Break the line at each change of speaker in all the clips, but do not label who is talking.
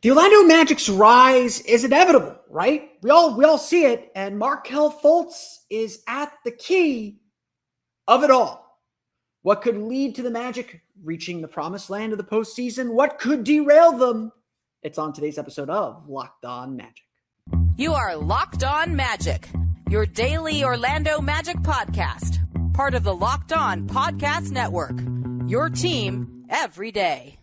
The Orlando Magic's rise is inevitable, right? We all see it, and Markelle Fultz is at the key of it all. What could lead to the Magic reaching the promised land of the postseason? What could derail them? It's on today's episode of Locked On Magic.
You are Locked On Magic, your daily Orlando Magic podcast, part of the Locked On Podcast Network, your team every day.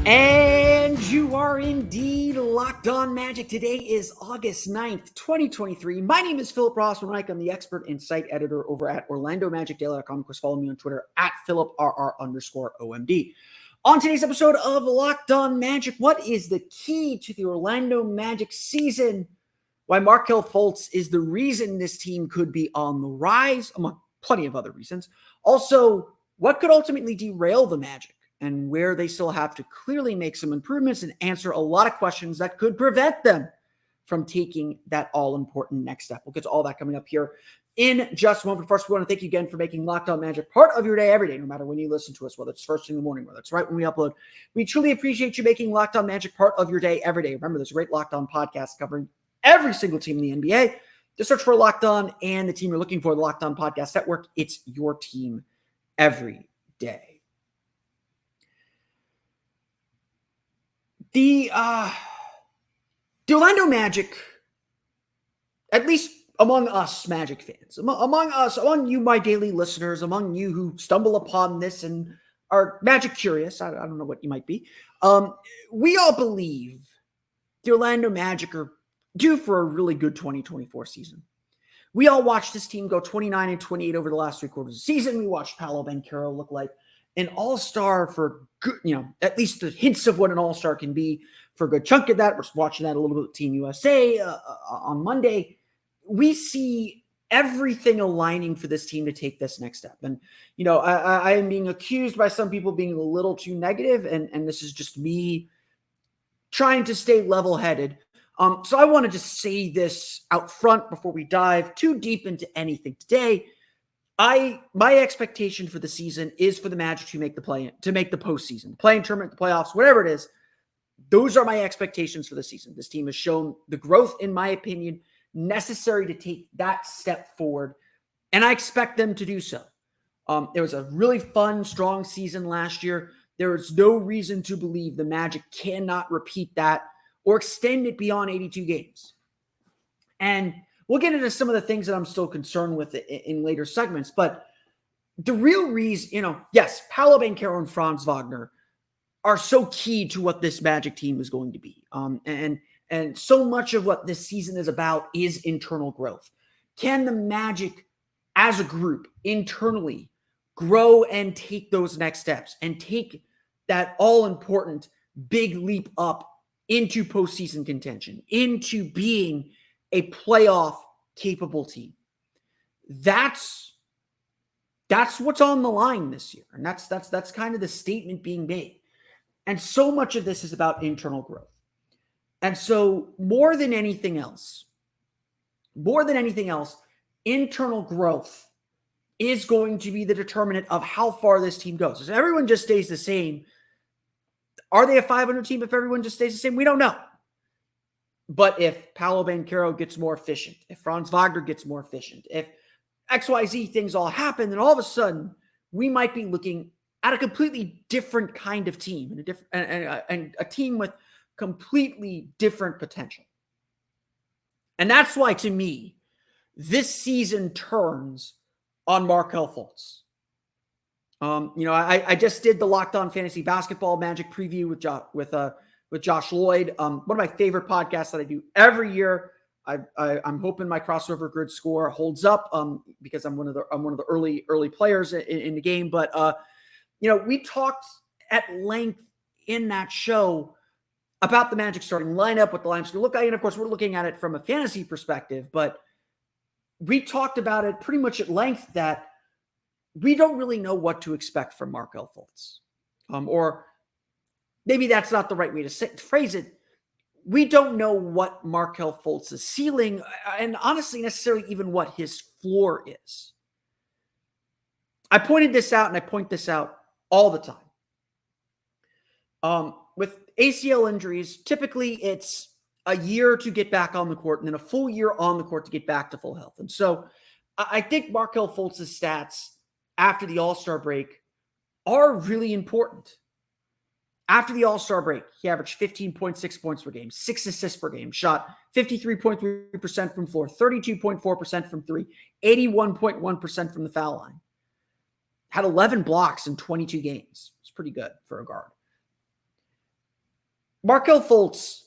And you are indeed Locked On Magic. Today is August 9th, 2023. My name is Philip Rossman-Reich. I'm the expert and site editor over at OrlandoMagicDaily.com. Of course, follow me on Twitter at PhilipRR_OMD. On today's episode of Locked On Magic, what is the key to the Orlando Magic season? Why Markelle Fultz is the reason this team could be on the rise, among plenty of other reasons. Also, what could ultimately derail the Magic? And where they still have to clearly make some improvements and answer a lot of questions that could prevent them from taking that all-important next step. We'll get to all that coming up here in just a moment. First, we want to thank you again for making Locked On Magic part of your day every day, no matter when you listen to us, whether it's first thing in the morning, whether it's right when we upload. We truly appreciate you making Locked On Magic part of your day every day. Remember, there's a great Locked On podcast covering every single team in the NBA. Just search for Locked On and the team you're looking for, the Locked On Podcast Network. It's your team every day. The Orlando Magic, at least among us Magic fans, among you, my daily listeners, among you who stumble upon this and are Magic curious, I don't know what you might be, we all believe the Orlando Magic are due for a really good 2024 season. We all watched this team go 29-28 over the last three quarters of the season. We watched Paolo Banchero look like an all-star for good, at least the hints of what an all-star can be for a good chunk of that. We're watching that a little bit with Team USA on Monday. We see everything aligning for this team to take this next step. And, I am being accused by some people being a little too negative, and this is just me trying to stay level-headed. So I want to just say this out front before we dive too deep into anything today. My expectation for the season is for the Magic to make the postseason, the play-in tournament, the playoffs, whatever it is. Those are my expectations for the season. This team has shown the growth, in my opinion, necessary to take that step forward, and I expect them to do so. It was a really fun, strong season last year. There is no reason to believe the Magic cannot repeat that or extend it beyond 82 games. And we'll get into some of the things that I'm still concerned with in later segments, but the real reason, yes, Paolo Banchero and Franz Wagner are so key to what this Magic team is going to be. And so much of what this season is about is internal growth. Can the Magic as a group internally grow and take those next steps and take that all-important big leap up into postseason contention, into being a playoff capable team? That's what's on the line this year. And that's kind of the statement being made. And so much of this is about internal growth. And so more than anything else, internal growth is going to be the determinant of how far this team goes. If everyone just stays the same, are they a 500 team if everyone just stays the same? We don't know. But if Paolo Banchero gets more efficient, if Franz Wagner gets more efficient, if XYZ things all happen, then all of a sudden we might be looking at a completely different kind of team and a team with completely different potential. And that's why, to me, this season turns on Markelle Fultz. I just did the Locked On Fantasy Basketball Magic preview with Josh Lloyd, one of my favorite podcasts that I do every year. I'm hoping my crossover grid score holds up because I'm one of the early players in the game. But we talked at length in that show about the Magic starting lineup, what the lineup's going to look like, and of course we're looking at it from a fantasy perspective. But we talked about it pretty much at length that we don't really know what to expect from Markelle Fultz, or maybe that's not the right way to phrase it. we don't know what Markelle Fultz's ceiling and honestly necessarily even what his floor is. I pointed this out and I point this out all the time. With ACL injuries, typically it's a year to get back on the court and then a full year on the court to get back to full health. And so I think Markelle Fultz's stats after the All-Star break are really important. After the All-Star break, he averaged 15.6 points per game, 6 assists per game, shot 53.3% from floor, 32.4% from three, 81.1% from the foul line. Had 11 blocks in 22 games. It's pretty good for a guard. Markelle Fultz,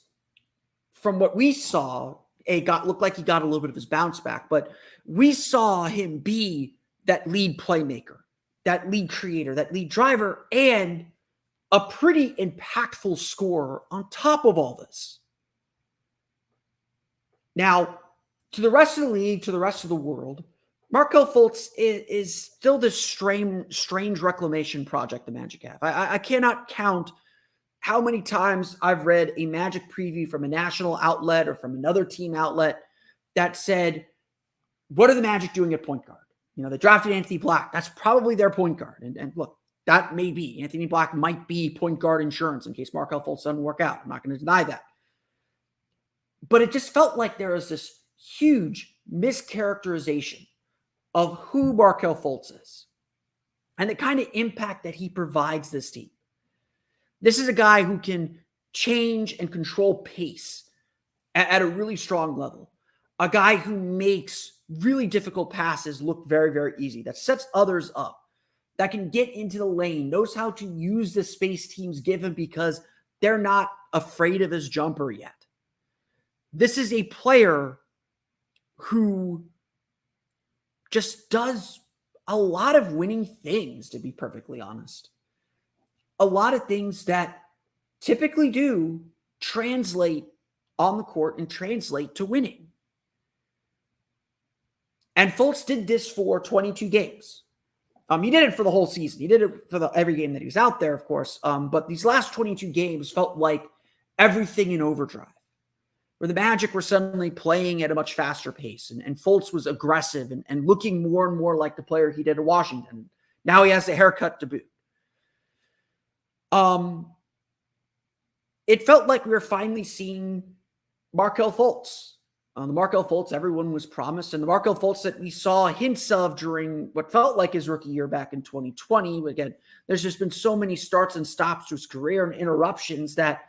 from what we saw, looked like he got a little bit of his bounce back, but we saw him be that lead playmaker, that lead creator, that lead driver, and a pretty impactful scorer on top of all this. Now, to the rest of the league, to the rest of the world, Markelle Fultz is still this strange reclamation project the Magic have. I cannot count how many times I've read a Magic preview from a national outlet or from another team outlet that said, what are the Magic doing at point guard? They drafted Anthony Black. That's probably their point guard. And look, that may be. Anthony Black might be point guard insurance in case Markelle Fultz doesn't work out. I'm not going to deny that. But it just felt like there was this huge mischaracterization of who Markelle Fultz is and the kind of impact that he provides this team. This is a guy who can change and control pace at a really strong level. A guy who makes really difficult passes look very, very easy, that sets others up, that can get into the lane, knows how to use the space teams give him because they're not afraid of his jumper yet. This is a player who just does a lot of winning things, to be perfectly honest. A lot of things that typically do translate on the court and translate to winning. And Fultz did this for 22 games. He did it for the whole season. He did it for every game that he was out there, of course. But these last 22 games felt like everything in overdrive, where the Magic were suddenly playing at a much faster pace. And Fultz was aggressive and looking more and more like the player he did at Washington. Now he has a haircut to boot. It felt like we were finally seeing Markelle Fultz. The Markelle Fultz everyone was promised, and the Markelle Fultz that we saw hints of during what felt like his rookie year back in 2020. Again, there's just been so many starts and stops to his career and interruptions that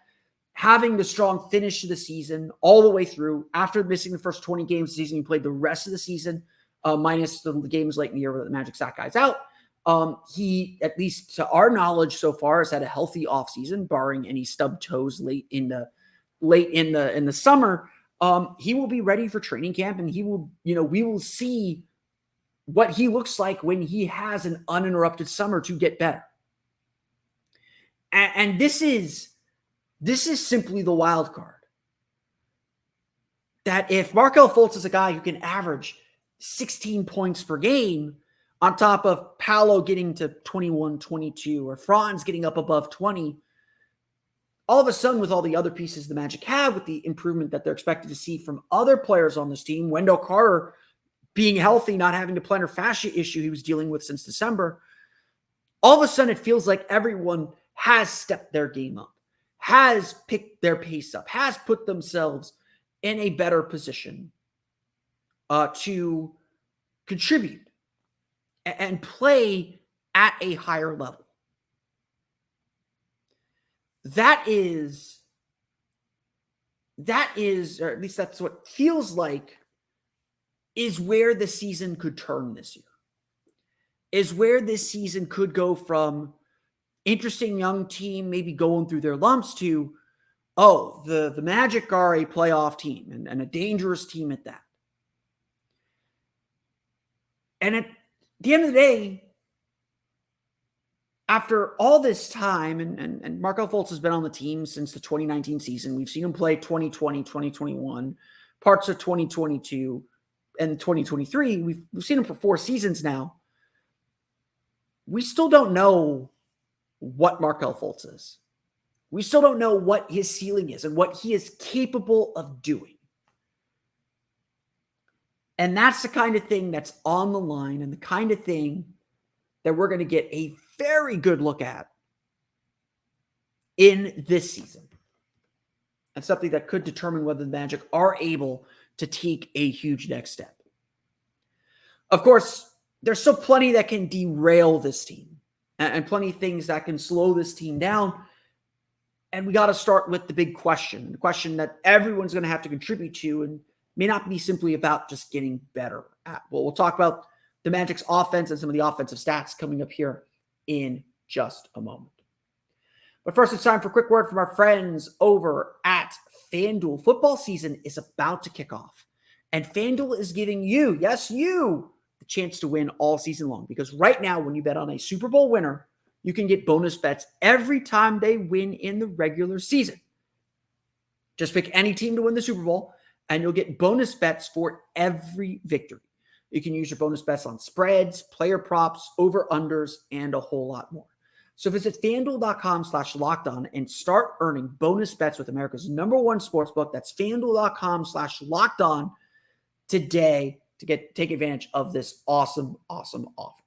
having the strong finish to the season all the way through, after missing the first 20 games of the season, he played the rest of the season, minus the games late in the year where the Magic sat guys out. He, at least to our knowledge so far, has had a healthy offseason, barring any stub toes late in the summer. He will be ready for training camp, and we will see what he looks like when he has an uninterrupted summer to get better. And this is simply the wild card. That if Markelle Fultz is a guy who can average 16 points per game, on top of Paolo getting to 21, 22, or Franz getting up above 20, all of a sudden, with all the other pieces the Magic have, with the improvement that they're expected to see from other players on this team, Wendell Carter being healthy, not having the plantar fascia issue he was dealing with since December, all of a sudden it feels like everyone has stepped their game up, has picked their pace up, has put themselves in a better position to contribute and play at a higher level. That is, or at least that's what feels like, is where the season could turn this year. Is where this season could go from interesting young team, maybe going through their lumps, to, the Magic are a playoff team and a dangerous team at that. And at the end of the day, after all this time, and Markelle Fultz has been on the team since the 2019 season. We've seen him play 2020, 2021, parts of 2022, and 2023. We've seen him for 4 seasons now. We still don't know what Markelle Fultz is. We still don't know what his ceiling is and what he is capable of doing. And that's the kind of thing that's on the line and the kind of thing that we're going to get a very good look at in this season. And something that could determine whether the Magic are able to take a huge next step. Of course, there's still plenty that can derail this team and plenty of things that can slow this team down. And we got to start with the big question, the question that everyone's going to have to contribute to and may not be simply about just getting better at. Well, we'll talk about the Magic's offense and some of the offensive stats coming up here in just a moment. But first, it's time for a quick word from our friends over at FanDuel. Football season is about to kick off, and FanDuel is giving you, yes, you, the chance to win all season long. Because right now, when you bet on a Super Bowl winner, you can get bonus bets every time they win in the regular season. Just pick any team to win the Super Bowl, and you'll get bonus bets for every victory. You can use your bonus bets on spreads, player props, over-unders, and a whole lot more. So visit FanDuel.com/lockedon and start earning bonus bets with America's #1 sportsbook. That's FanDuel.com/lockedon today to take advantage of this awesome, awesome offer.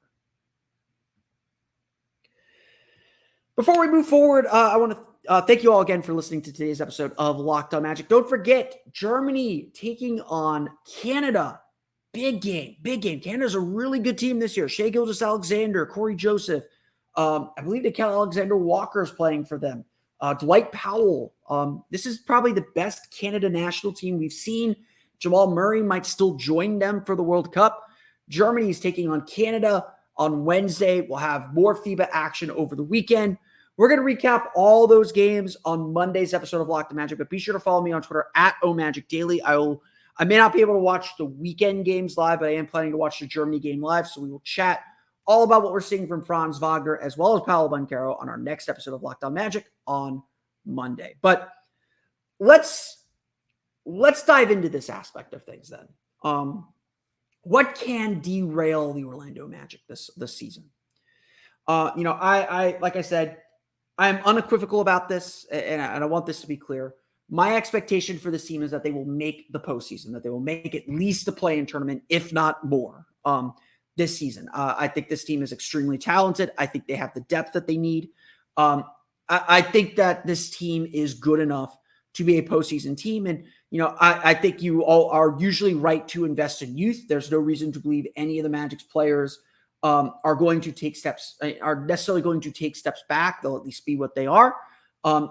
Before we move forward, I want to thank you all again for listening to today's episode of Locked On Magic. Don't forget, Germany taking on Canada. Big game, big game. Canada's a really good team this year. Shai Gilgeous-Alexander, Corey Joseph. I believe that Alexander Walker is playing for them. Dwight Powell. This is probably the best Canada national team we've seen. Jamal Murray might still join them for the World Cup. Germany is taking on Canada on Wednesday. We'll have more FIBA action over the weekend. We're going to recap all those games on Monday's episode of Locked On Magic, but be sure to follow me on Twitter at @OMagicDaily. I may not be able to watch the weekend games live, but I am planning to watch the Germany game live, so we will chat all about what we're seeing from Franz Wagner as well as Paolo Banchero on our next episode of Locked On Magic on Monday. But let's dive into this aspect of things then. What can derail the Orlando Magic this season? I like I said, I'm unequivocal about this, and I want this to be clear. My expectation for this team is that they will make the postseason, that they will make at least the play-in tournament, if not more, this season. I think this team is extremely talented. I think they have the depth that they need. I think that this team is good enough to be a postseason team. And, I think you all are usually right to invest in youth. There's no reason to believe any of the Magic's players are necessarily going to take steps back. They'll at least be what they are.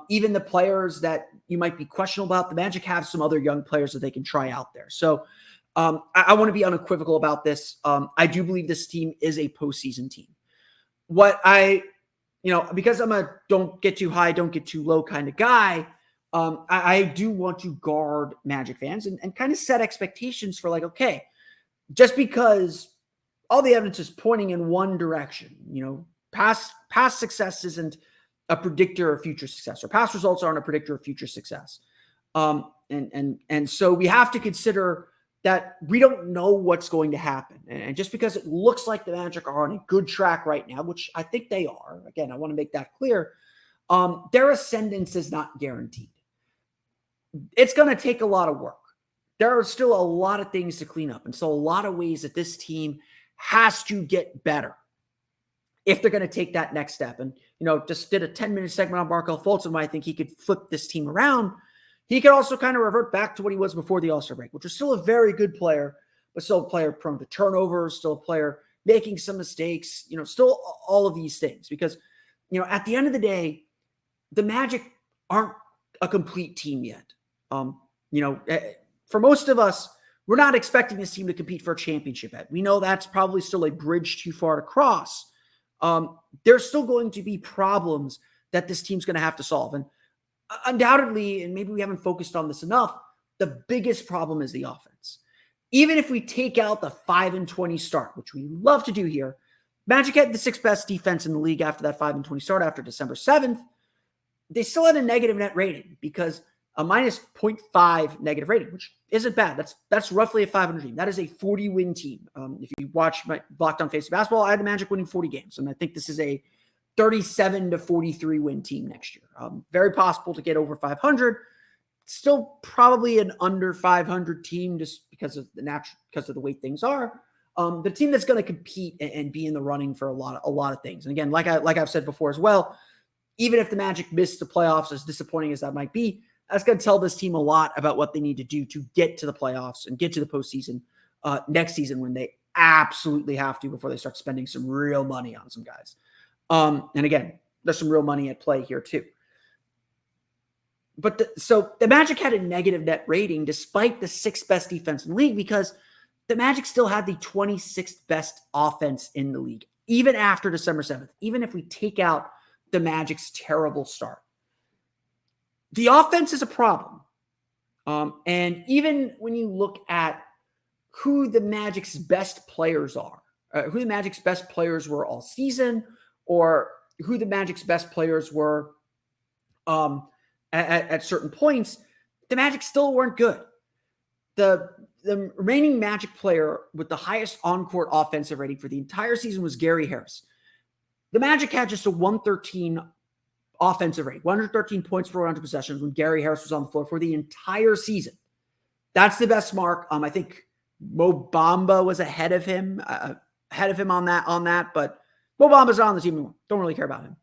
Even the players that you might be questionable about, the Magic have some other young players that they can try out there. So I want to be unequivocal about this. I do believe this team is a postseason team. Because I'm a don't get too high, don't get too low kind of guy, I do want to guard Magic fans and kind of set expectations for okay, just because all the evidence is pointing in one direction, past success isn't a predictor of future success, or past results aren't a predictor of future success. And so we have to consider that we don't know what's going to happen. And just because it looks like the Magic are on a good track right now, which I think they are, again, I want to make that clear, their ascendance is not guaranteed. It's going to take a lot of work. There are still a lot of things to clean up. And so a lot of ways that this team has to get better if they're going to take that next step. And, just did a 10-minute segment on Markelle Fultz and why I think he could flip this team around. He could also kind of revert back to what he was before the All-Star break, which was still a very good player, but still a player prone to turnovers, still a player making some mistakes, still all of these things. Because, at the end of the day, the Magic aren't a complete team yet. For most of us, we're not expecting this team to compete for a championship yet. We know that's probably still a bridge too far to cross. There's still going to be problems that this team's going to have to solve. And undoubtedly, and maybe we haven't focused on this enough, the biggest problem is the offense. Even if we take out the 5-20 start, which we love to do here, Magic had the 6th best defense in the league after that 5-20 start after December 7th. They still had a negative net rating because a minus 0.5 negative rating, which isn't bad. That's roughly a 500 team. That is a 40-win team. If you watch my Locked On Fantasy Basketball, I had the Magic winning 40 games, and I think this is a 37 to 43 win team next year. Very possible to get over 500. Still probably an under 500 team just because of the way things are. The team that's going to compete and be in the running for a lot of things. And again, like I've said before as well, even if the Magic miss the playoffs, as disappointing as that might be, that's going to tell this team a lot about what they need to do to get to the playoffs and get to the postseason next season when they absolutely have to before they start spending some real money on some guys. And again, there's some real money at play here too. But so the Magic had a negative net rating despite the 6th best defense in the league because the Magic still had the 26th best offense in the league, even after December 7th, even if we take out the Magic's terrible start. The offense is a problem. And even when you look at who the Magic's best players are, who the Magic's best players were all season, or who the Magic's best players were at certain points, the Magic still weren't good. The remaining Magic player with the highest on-court offensive rating for the entire season was Gary Harris. The Magic had just a 113 offensive rate, 113 points per 100 possessions when Gary Harris was on the floor for the entire season. That's the best mark. I think Mo Bamba was ahead of him on that, but Mo Bamba's not on the team anymore. Don't really care about him.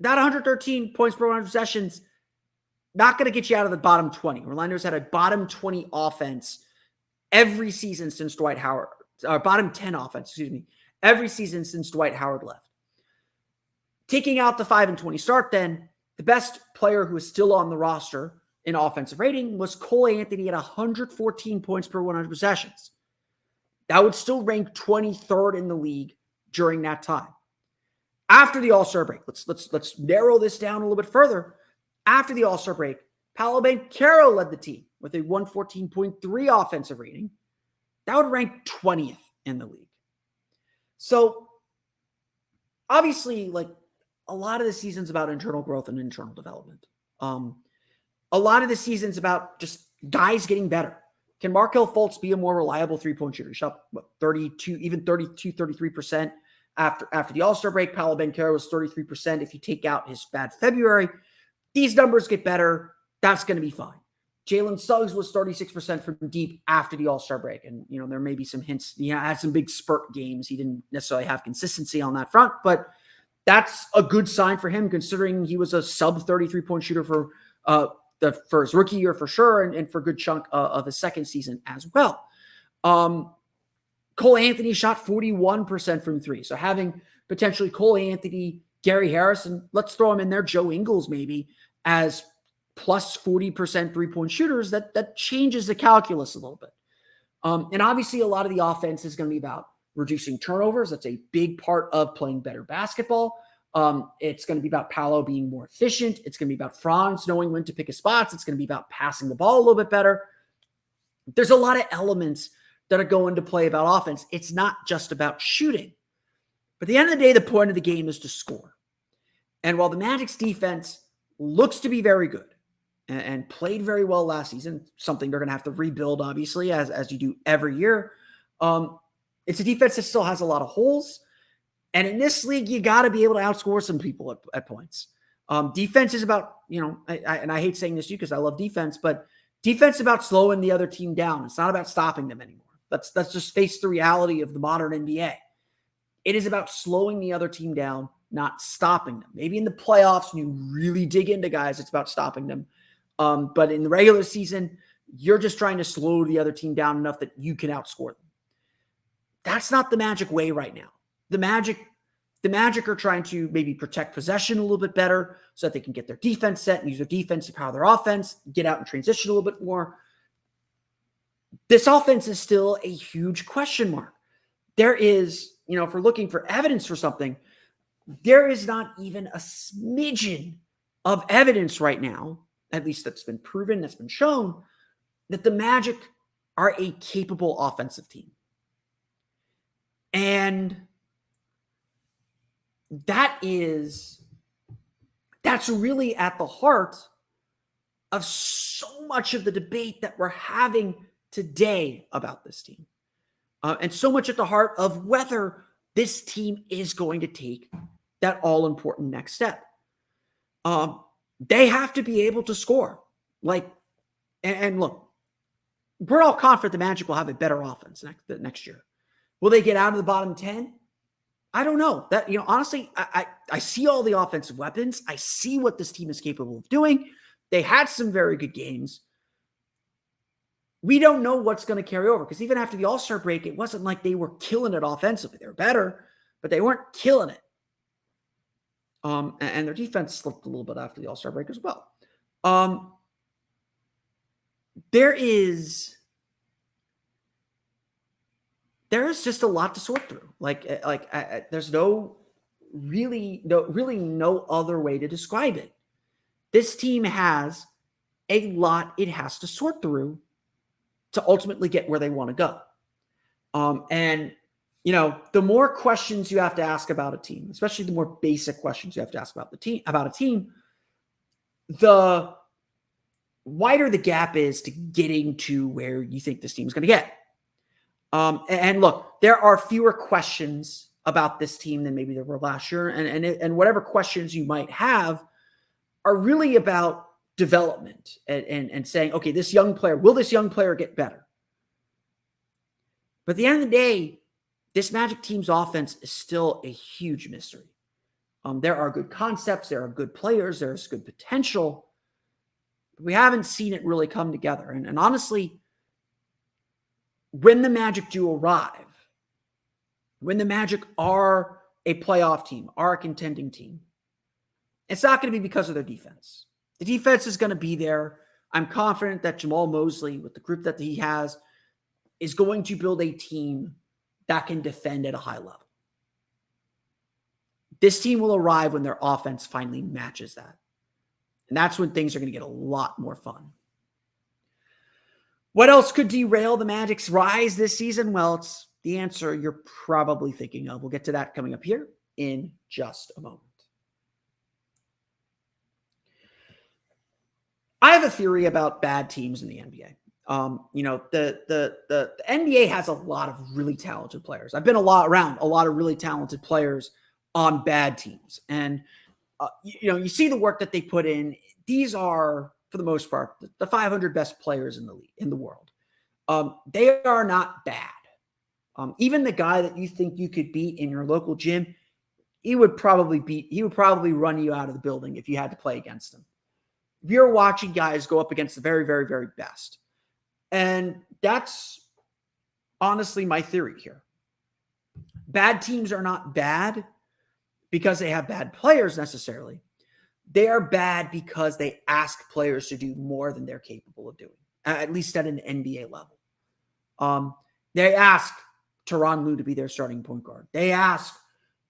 That 113 points per 100 possessions, not going to get you out of the bottom 20. Orlando's had a bottom 20 offense every season since Dwight Howard, or bottom 10 offense, every season since Dwight Howard left. Taking out the 5-20 start, then the best player who is still on the roster in offensive rating was Cole Anthony at 114 points per 100 possessions. That would still rank 23rd in the league during that time. After the All-Star break, let's narrow this down a little bit further. After the All-Star break, Paolo Banchero led the team with a 114.3 offensive rating. That would rank 20th in the league. So obviously, like, a lot of the season's about internal growth and internal development. A lot of the season's about just guys getting better. Can Markelle Fultz be a more reliable three-point shooter? He shot 33% after the All-Star break. Paolo Banchero was 33% if you take out his bad February. These numbers get better. That's going to be fine. Jalen Suggs was 36% from deep after the All-Star break. And, there may be some hints. He had some big spurt games. He didn't necessarily have consistency on that front, but that's a good sign for him considering he was a sub 33-point shooter for his rookie year for sure and for a good chunk of his second season as well. Cole Anthony shot 41% from three. So having potentially Cole Anthony, Gary Harris, and let's throw him in there, Joe Ingles maybe, as plus 40% three-point shooters, that changes the calculus a little bit. And obviously a lot of the offense is going to be about reducing turnovers. That's a big part of playing better basketball. It's going to be about Paolo being more efficient. It's going to be about Franz knowing when to pick his spots. It's going to be about passing the ball a little bit better. There's a lot of elements that are going to play about offense. It's not just about shooting. But at the end of the day, the point of the game is to score. And while the Magic's defense looks to be very good and played very well last season, something they're going to have to rebuild, obviously, as you do every year, it's a defense that still has a lot of holes. And in this league, you got to be able to outscore some people at points. Defense is about, and I hate saying this to you because I love defense, but defense is about slowing the other team down. It's not about stopping them anymore. Let's just face the reality of the modern NBA. It is about slowing the other team down, not stopping them. Maybe in the playoffs, when you really dig into guys, it's about stopping them. But in the regular season, you're just trying to slow the other team down enough that you can outscore them. That's not the Magic way right now. The Magic are trying to maybe protect possession a little bit better so that they can get their defense set and use their defense to power their offense, get out and transition a little bit more. This offense is still a huge question mark. There is, if we're looking for evidence for something, there is not even a smidgen of evidence right now, at least that's been proven, that's been shown, that the Magic are a capable offensive team. And that's really at the heart of so much of the debate that we're having today about this team. And so much at the heart of whether this team is going to take that all-important next step. They have to be able to score. And look, we're all confident the Magic will have a better offense next year. Will they get out of the bottom 10? I don't know. Honestly, I see all the offensive weapons. I see what this team is capable of doing. They had some very good games. We don't know what's going to carry over, because even after the All-Star break, it wasn't like they were killing it offensively. They were better, but they weren't killing it. And their defense slipped a little bit after the All-Star break as well. There is just a lot to sort through. There's really no other way to describe it. This team has a lot it has to sort through to ultimately get where they want to go. The more questions you have to ask about a team, especially the more basic questions you have to ask about a team, the wider the gap is to getting to where you think this team is going to get. And look, there are fewer questions about this team than maybe there were last year. And whatever questions you might have are really about development and saying, okay, will this young player get better? But at the end of the day, this Magic team's offense is still a huge mystery. There are good concepts, there are good players, there's good potential. But we haven't seen it really come together. And honestly, when the Magic do arrive, when the Magic are a playoff team, are a contending team, it's not going to be because of their defense. The defense is going to be there. I'm confident that Jamal Mosley, with the group that he has, is going to build a team that can defend at a high level. This team will arrive when their offense finally matches that. And that's when things are going to get a lot more fun. What else could derail the Magic's rise this season? Well, it's the answer you're probably thinking of. We'll get to that coming up here in just a moment. I have a theory about bad teams in the NBA. The NBA has a lot of really talented players. I've been around a lot of really talented players on bad teams. And, you see the work that they put in. These are, for the most part, the 500 best players in the league, in the world. They are not bad. Even the guy that you think you could beat in your local gym, he would probably run you out of the building if you had to play against him. You're watching guys go up against the very, very, very best. And that's honestly my theory here. Bad teams are not bad because they have bad players necessarily. They are bad because they ask players to do more than they're capable of doing, at least at an NBA level. They ask Tyronn Lue to be their starting point guard. They ask,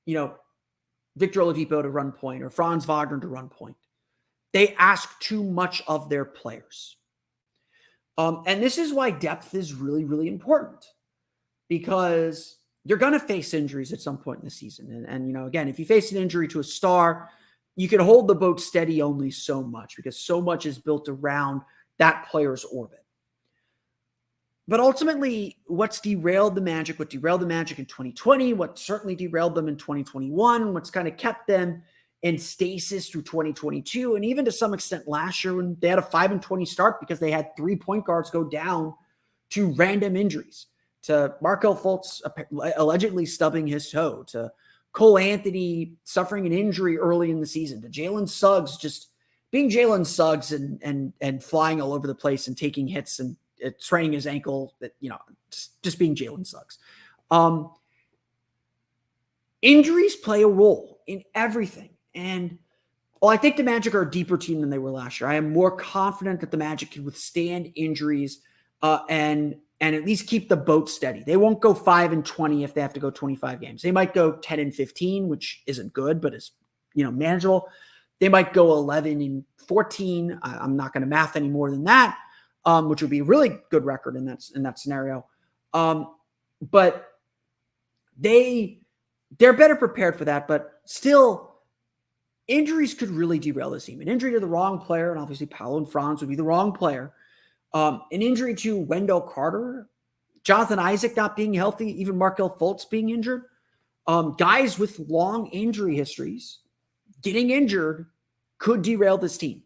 Victor Oladipo to run point or Franz Wagner to run point. They ask too much of their players. And this is why depth is really, really important, because you're going to face injuries at some point in the season. And again, if you face an injury to a star, you can hold the boat steady only so much, because so much is built around that player's orbit. But ultimately, what derailed the Magic in 2020, what certainly derailed them in 2021, what's kind of kept them in stasis through 2022, and even to some extent last year when they had a 5-20 start because they had 3 point guards go down to random injuries, to Markelle Fultz allegedly stubbing his toe, to Cole Anthony suffering an injury early in the season, to Jalen Suggs just being Jalen Suggs and flying all over the place and taking hits and straining his ankle, just being Jalen Suggs. Injuries play a role in everything. And I think the Magic are a deeper team than they were last year. I am more confident that the Magic can withstand injuries and at least keep the boat steady. They won't go 5-20 if they have to go 25 games. They might go 10-15, which isn't good, but is manageable. They might go 11-14. I'm not going to math any more than that, which would be a really good record in that scenario. But they're better prepared for that. But still, injuries could really derail this team. An injury to the wrong player, and obviously Paolo and Franz would be the wrong player. An injury to Wendell Carter, Jonathan Isaac not being healthy, even Markelle Fultz being injured. Guys with long injury histories getting injured could derail this team.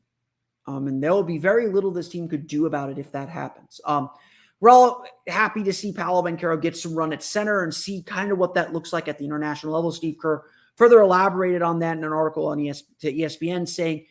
And there will be very little this team could do about it if that happens. We're all happy to see Paolo Banchero get some run at center and see kind of what that looks like at the international level. Steve Kerr further elaborated on that in an article on ESPN saying,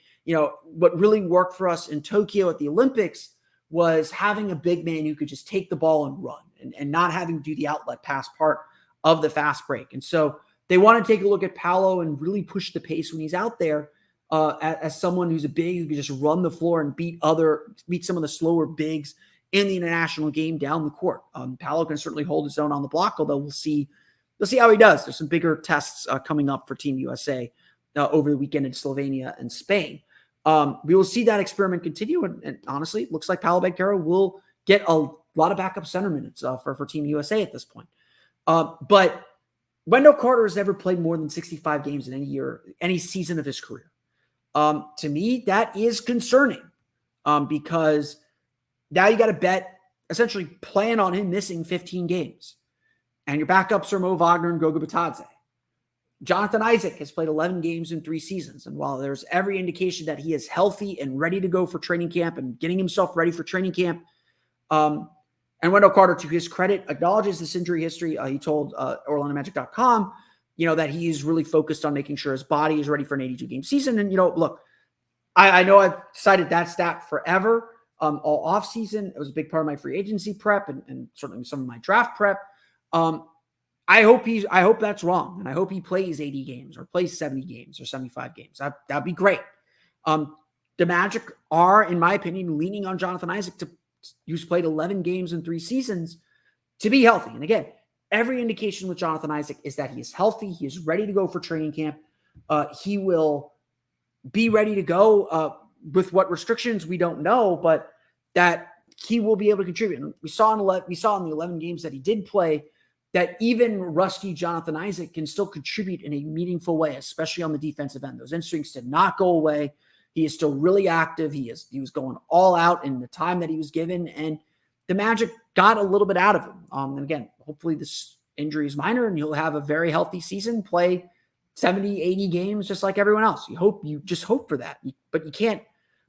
what really worked for us in Tokyo at the Olympics was having a big man who could just take the ball and run and not having to do the outlet pass part of the fast break. And so they want to take a look at Paolo and really push the pace when he's out there as someone who's a big, who can just run the floor and beat some of the slower bigs in the international game down the court. Paolo can certainly hold his own on the block, although we'll see how he does. There's some bigger tests coming up for Team USA over the weekend in Slovenia and Spain. We will see that experiment continue. And honestly, it looks like Paolo Banchero will get a lot of backup center minutes for Team USA at this point. But Wendell Carter has never played more than 65 games in any season of his career. To me, that is concerning because now you got to essentially plan on him missing 15 games. And your backups are Mo Wagner and Goga Bitadze. Jonathan Isaac has played 11 games in 3 seasons. And while there's every indication that he is healthy and ready to go for training camp and getting himself ready for training camp, and Wendell Carter, to his credit, acknowledges this injury history. He told OrlandoMagic.com, that he's really focused on making sure his body is ready for an 82-game season. And, look, I know I've cited that stat forever, all offseason. It was a big part of my free agency prep and certainly some of my draft prep. I hope that's wrong. And I hope he plays 80 games or plays 70 games or 75 games. That'd be great. The Magic are, in my opinion, leaning on Jonathan Isaac, who's played 11 games in 3 seasons, to be healthy. And again, every indication with Jonathan Isaac is that he is healthy. He is ready to go for training camp. He will be ready to go with what restrictions we don't know, but that he will be able to contribute. And we saw in the 11 games that he did play that even rusty Jonathan Isaac can still contribute in a meaningful way, especially on the defensive end. Those instincts did not go away. He is still really active. He was going all out in the time that he was given, and the Magic got a little bit out of him. And again, hopefully this injury is minor and he'll have a very healthy season, play 70, 80 games just like everyone else. You just hope for that, but you can't.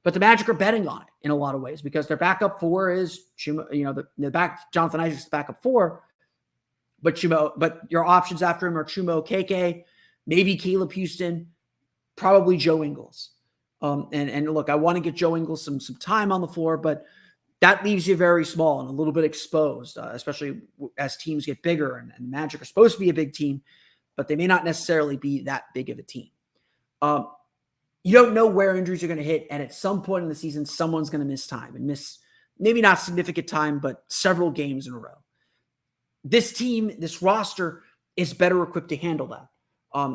But the Magic are betting on it in a lot of ways because their backup 4 is Chuma, Jonathan Isaac's backup 4, but your options after him are Chuma Okeke, maybe Caleb Houston, probably Joe Ingles. And look, I want to get Joe Ingles some time on the floor, but that leaves you very small and a little bit exposed, especially as teams get bigger. And the Magic are supposed to be a big team, but they may not necessarily be that big of a team. You don't know where injuries are going to hit, and at some point in the season, someone's going to miss time and miss maybe not significant time, but several games in a row. This team, this roster is better equipped to handle that.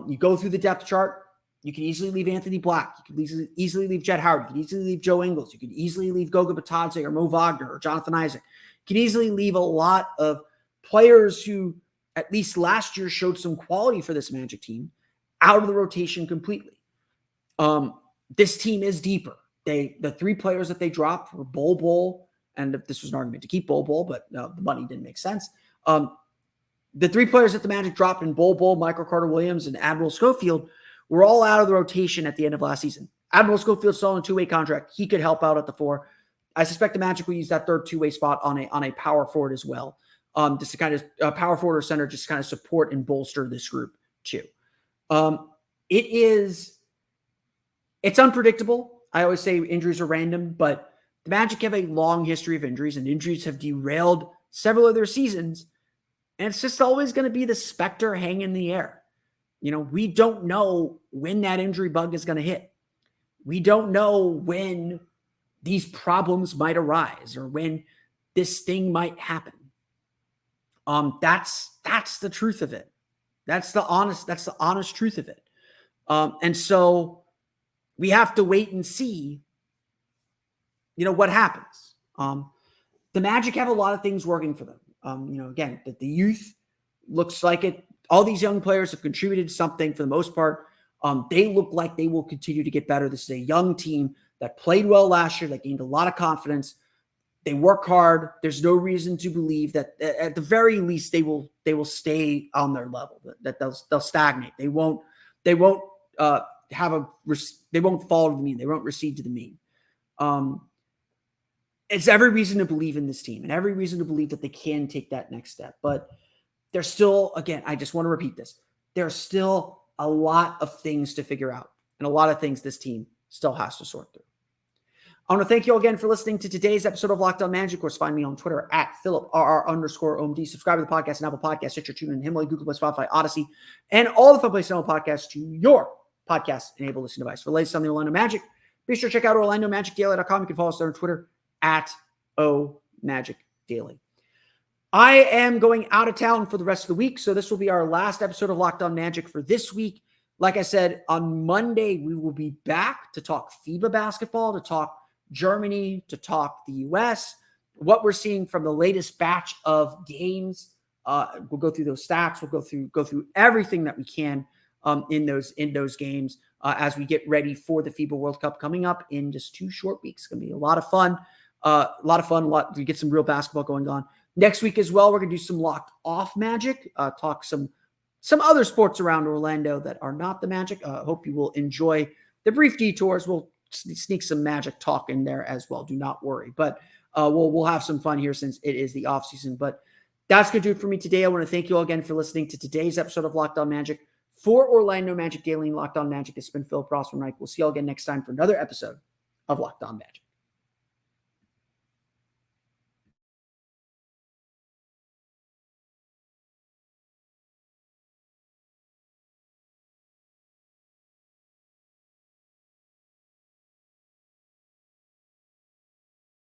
You go through the depth chart. You can easily leave Anthony Black. You can easily leave Jett Howard. You can easily leave Joe Ingles. You can easily leave Goga Bitadze or Mo Wagner or Jonathan Isaac. You can easily leave a lot of players who, at least last year, showed some quality for this Magic team out of the rotation completely. This team is deeper. The 3 players that they dropped were Bol, and this was an argument to keep Bol, but the money didn't make sense. The 3 players that the Magic dropped in Bol, Michael Carter-Williams, and Admiral Schofield were all out of the rotation at the end of last season. Admiral Schofield still on a 2-way contract. He could help out at the 4. I suspect the Magic will use that third 2-way spot on a power forward as well. Just to kind of power forward or center, just kind of support and bolster this group too. It's unpredictable. I always say injuries are random, but the Magic have a long history of injuries, and injuries have derailed several of their seasons. And it's just always going to be the specter hanging in the air. We don't know when that injury bug is going to hit. We don't know when these problems might arise or when this thing might happen. That's the truth of it. That's the honest truth of it. And so we have to wait and see, what happens. The Magic have a lot of things working for them. Again, that the youth looks like it. All these young players have contributed something for the most part. They look like they will continue to get better. This is a young team that played well last year, that gained a lot of confidence. They work hard. There's no reason to believe that at the very least they will stay on their level. That they'll stagnate. They won't fall to the mean. They won't recede to the mean. It's every reason to believe in this team and every reason to believe that they can take that next step. But there's still, again, I just want to repeat this. There's still a lot of things to figure out and a lot of things this team still has to sort through. I want to thank you all again for listening to today's episode of Locked On Magic. Of course, find me on Twitter at @PhilipRR_OMD. Subscribe to the podcast and Apple Podcasts, Stitcher, TuneIn, Himalaya, Google Play, Spotify, Odyssey, and all the fun places on podcasts to your podcast-enabled listening device. For the latest on the Orlando Magic, be sure to check out OrlandoMagicDaily.com. You can follow us there on Twitter at @OMagicDaily. I am going out of town for the rest of the week, so this will be our last episode of Locked On Magic for this week. Like I said, on Monday, we will be back to talk FIBA basketball, to talk Germany, to talk the US, what we're seeing from the latest batch of games. We'll go through those stats. We'll go through everything that we can in those games as we get ready for the FIBA World Cup coming up in just 2 short weeks. It's going to be a lot of fun. We get some real basketball going on. Next week as well, we're going to do some Locked Off Magic, talk some other sports around Orlando that are not the Magic. Hope you will enjoy the brief detours. We'll sneak some Magic talk in there as well. Do not worry. But we'll have some fun here since it is the off season. But that's going to do it for me today. I want to thank you all again for listening to today's episode of Locked On Magic. For Orlando Magic Daily and Locked On Magic, it's been Phil Prosper. We'll see you all again next time for another episode of Locked On Magic.